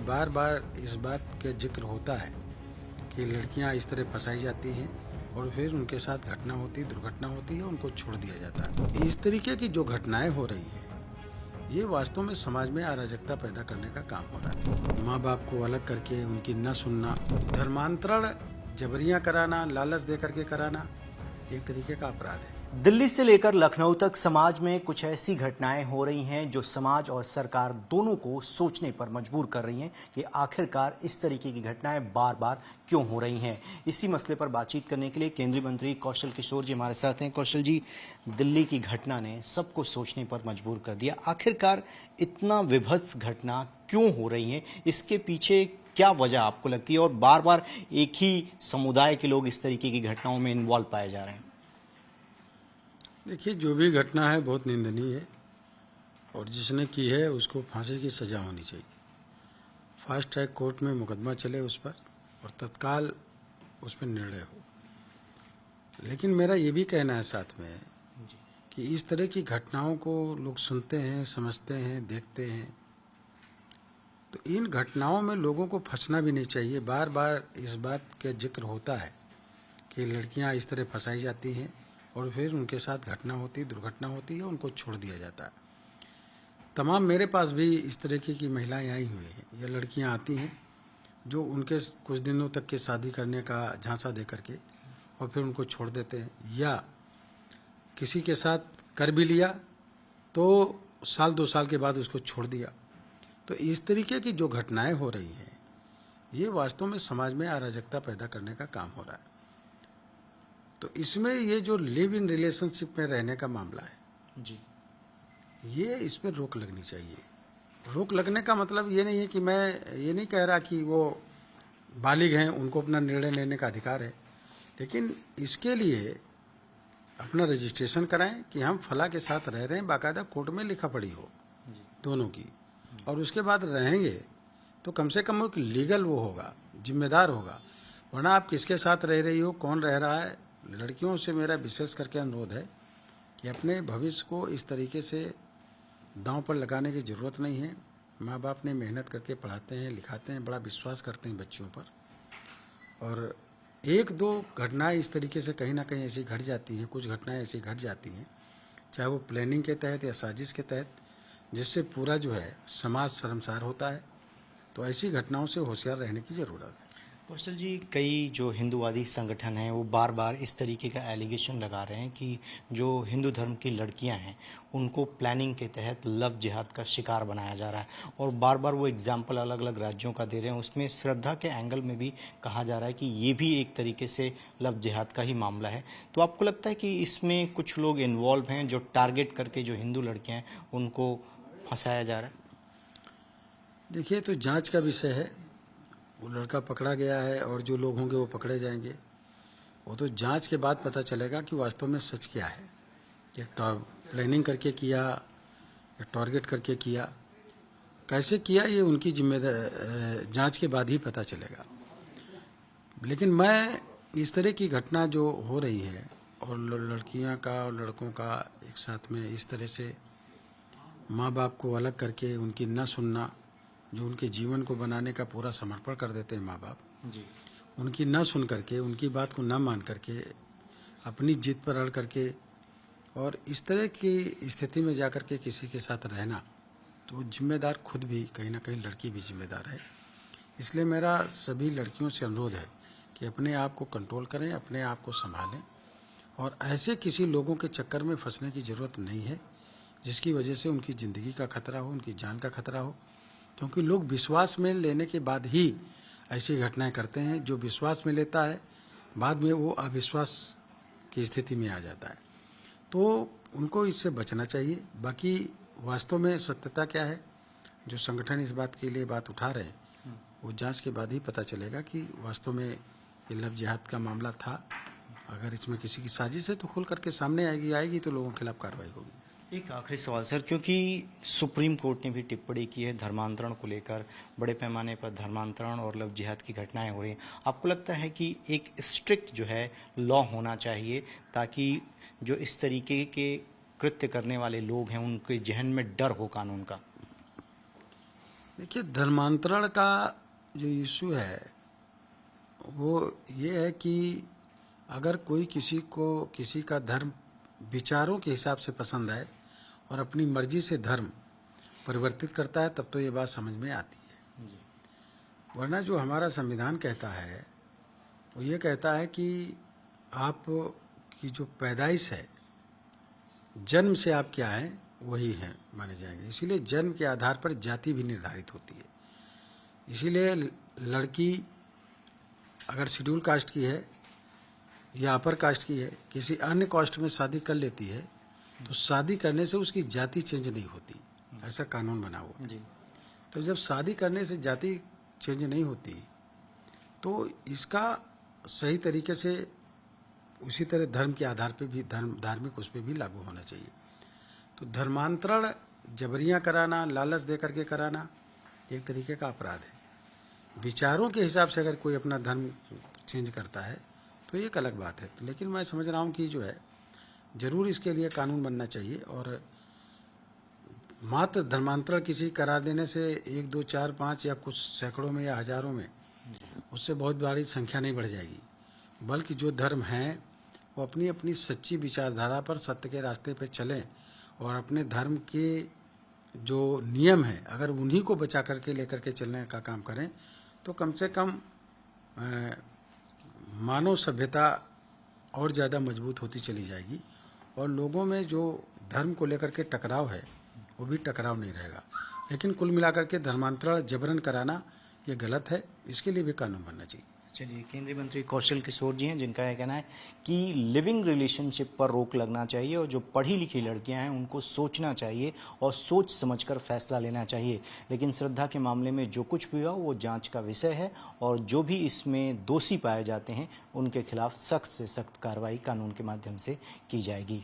बार बार इस बात का जिक्र होता है कि लड़कियां इस तरह फंसाई जाती हैं और फिर उनके साथ दुर्घटना होती है, उनको छोड़ दिया जाता है। इस तरीके की जो घटनाएं हो रही हैं, ये वास्तव में समाज में अराजकता पैदा करने का काम हो रहा है। माँ बाप को अलग करके उनकी न सुनना, धर्मांतरण जबरियां कराना, लालच दे करके कराना एक तरीके का अपराध है। दिल्ली से लेकर लखनऊ तक समाज में कुछ ऐसी घटनाएं हो रही हैं जो समाज और सरकार दोनों को सोचने पर मजबूर कर रही हैं कि आखिरकार इस तरीके की घटनाएं बार बार क्यों हो रही हैं। इसी मसले पर बातचीत करने के लिए केंद्रीय मंत्री कौशल किशोर जी हमारे साथ हैं। कौशल जी, दिल्ली की घटना ने सबको सोचने पर मजबूर कर दिया। आखिरकार इतना विभत्स घटना क्यों हो रही है, इसके पीछे क्या वजह आपको लगती है और बार बार एक ही समुदाय के लोग इस तरीके की घटनाओं में इन्वॉल्व पाए जा रहे हैं? देखिए, जो भी घटना है बहुत निंदनीय है और जिसने की है उसको फांसी की सज़ा होनी चाहिए। फास्ट ट्रैक कोर्ट में मुकदमा चले उस पर और तत्काल उस पर निर्णय हो। लेकिन मेरा ये भी कहना है साथ में कि इस तरह की घटनाओं को लोग सुनते हैं, समझते हैं, देखते हैं, तो इन घटनाओं में लोगों को फंसना भी नहीं चाहिए। बार बार इस बात का जिक्र होता है कि लड़कियां इस तरह फंसाई जाती हैं और फिर उनके साथ दुर्घटना होती है, उनको छोड़ दिया जाता है। तमाम मेरे पास भी इस तरीके की महिलाएं आई हुई हैं या लड़कियां आती हैं जो उनके कुछ दिनों तक के शादी करने का झांसा दे करके और फिर उनको छोड़ देते हैं, या किसी के साथ कर भी लिया तो साल 2 साल के बाद उसको छोड़ दिया। तो इस तरीके की जो घटनाएं हो रही हैं, ये वास्तव में समाज में अराजकता पैदा करने का काम हो रहा है। तो इसमें ये जो लिव इन रिलेशनशिप में रहने का मामला है जी, ये इस पर रोक लगनी चाहिए। रोक लगने का मतलब ये नहीं है कि मैं ये नहीं कह रहा कि वो बालिग हैं, उनको अपना निर्णय लेने का अधिकार है, लेकिन इसके लिए अपना रजिस्ट्रेशन कराएं कि हम फला के साथ रह रहे हैं, बाकायदा कोर्ट में लिखा पड़ी हो दोनों की, और उसके बाद रहेंगे तो कम से कम एक लीगल वो होगा, जिम्मेदार होगा। वरना आप किसके साथ रह रही हो, कौन रह रहा है। लड़कियों से मेरा विशेष करके अनुरोध है कि अपने भविष्य को इस तरीके से दांव पर लगाने की ज़रूरत नहीं है। माँ बाप ने मेहनत करके पढ़ाते हैं, लिखाते हैं, बड़ा विश्वास करते हैं बच्चियों पर, और 1-2 घटनाएं इस तरीके से कहीं ना कहीं ऐसी घट जाती हैं, कुछ घटनाएं ऐसी घट जाती हैं, चाहे वो प्लानिंग के तहत या साजिश के तहत, जिससे पूरा जो है समाज शर्मसार होता है। तो ऐसी घटनाओं से होशियार रहने की ज़रूरत है। कौशल जी, कई जो हिंदूवादी संगठन हैं वो बार बार इस तरीके का एलिगेशन लगा रहे हैं कि जो हिंदू धर्म की लड़कियां हैं उनको प्लानिंग के तहत लव जिहाद का शिकार बनाया जा रहा है, और बार बार वो एग्जाम्पल अलग अलग राज्यों का दे रहे हैं। उसमें श्रद्धा के एंगल में भी कहा जा रहा है कि ये भी एक तरीके से लव जिहाद का ही मामला है। तो आपको लगता है कि इसमें कुछ लोग इन्वॉल्व हैं जो टारगेट करके जो हिंदू लड़कियाँ हैं उनको फंसाया जा रहा है? देखिए, तो जांच का विषय है। वो लड़का पकड़ा गया है और जो लोग होंगे वो पकड़े जाएंगे। वो तो जांच के बाद पता चलेगा कि वास्तव में सच क्या है। ये प्लानिंग करके किया या टारगेट करके किया, कैसे किया, ये उनकी जिम्मेदारी जांच के बाद ही पता चलेगा। लेकिन मैं इस तरह की घटना जो हो रही है और लड़कियां का और लड़कों का एक साथ में इस तरह से माँ बाप को अलग करके उनकी न सुनना, जो उनके जीवन को बनाने का पूरा समर्पण कर देते हैं माँ बाप जी, उनकी न सुन करके, उनकी बात को न मान करके, अपनी जिद पर अड़ करके और इस तरह की स्थिति में जाकर के किसी के साथ रहना, तो जिम्मेदार खुद भी, कहीं ना कहीं लड़की भी जिम्मेदार है। इसलिए मेरा सभी लड़कियों से अनुरोध है कि अपने आप को कंट्रोल करें, अपने आप को संभालें और ऐसे किसी लोगों के चक्कर में फंसने की ज़रूरत नहीं है जिसकी वजह से उनकी ज़िंदगी का खतरा हो, उनकी जान का खतरा हो। क्योंकि लोग विश्वास में लेने के बाद ही ऐसी घटनाएं करते हैं। जो विश्वास में लेता है बाद में वो अविश्वास की स्थिति में आ जाता है, तो उनको इससे बचना चाहिए। बाकी वास्तव में सत्यता क्या है, जो संगठन इस बात के लिए बात उठा रहे हैं, वो जांच के बाद ही पता चलेगा कि वास्तव में ये लव जिहाद का मामला था। अगर इसमें किसी की साजिश है तो खुल करके सामने आएगी तो लोगों के खिलाफ कार्रवाई होगी। एक आखिरी सवाल सर, क्योंकि सुप्रीम कोर्ट ने भी टिप्पणी की है धर्मांतरण को लेकर, बड़े पैमाने पर धर्मांतरण और लव जिहाद की घटनाएं हो रही हैं। आपको लगता है कि एक स्ट्रिक्ट जो है लॉ होना चाहिए ताकि जो इस तरीके के कृत्य करने वाले लोग हैं उनके जहन में डर हो कानून का? देखिए, धर्मांतरण का जो इशू है वो ये है कि अगर कोई किसी को किसी का धर्म विचारों के हिसाब से पसंद आए और अपनी मर्जी से धर्म परिवर्तित करता है, तब तो ये बात समझ में आती है। वरना जो हमारा संविधान कहता है वो ये कहता है कि आप की जो पैदाइश है, जन्म से आप क्या हैं वही हैं माने जाएंगे। इसीलिए जन्म के आधार पर जाति भी निर्धारित होती है। इसीलिए लड़की अगर शेड्यूल कास्ट की है या अपर कास्ट की है, किसी अन्य कास्ट में शादी कर लेती है तो शादी करने से उसकी जाति चेंज नहीं होती, ऐसा कानून बना हुआ। तो जब शादी करने से जाति चेंज नहीं होती तो इसका सही तरीके से उसी तरह धर्म के आधार पे भी धार्मिक उस पर भी लागू होना चाहिए। तो धर्मांतरण जबरियां कराना, लालच दे करके कराना एक तरीके का अपराध है। विचारों के हिसाब से अगर कोई अपना धर्म चेंज करता है तो एक अलग बात है। लेकिन मैं समझ रहा हूँ कि जो है जरूर इसके लिए कानून बनना चाहिए, और मात्र धर्मांतरण किसी करा देने से 1, 2, 4, 5 या कुछ सैकड़ों में या हजारों में उससे बहुत बड़ी संख्या नहीं बढ़ जाएगी, बल्कि जो धर्म हैं वो अपनी अपनी सच्ची विचारधारा पर सत्य के रास्ते पे चलें और अपने धर्म के जो नियम हैं अगर उन्हीं को बचा करके लेकर के चलने का काम करें तो कम से कम मानव सभ्यता और ज़्यादा मजबूत होती चली जाएगी और लोगों में जो धर्म को लेकर के टकराव है वो भी टकराव नहीं रहेगा। लेकिन कुल मिलाकर के धर्मांतरण जबरन कराना ये गलत है, इसके लिए भी कानून बनना चाहिए। चलिए, केंद्रीय मंत्री कौशल किशोर जी हैं जिनका यह कहना है कि लिविंग रिलेशनशिप पर रोक लगना चाहिए और जो पढ़ी लिखी लड़कियां हैं उनको सोचना चाहिए और सोच समझकर फैसला लेना चाहिए। लेकिन श्रद्धा के मामले में जो कुछ भी हुआ वो जांच का विषय है और जो भी इसमें दोषी पाए जाते हैं उनके खिलाफ सख्त से सख्त कार्रवाई कानून के माध्यम से की जाएगी।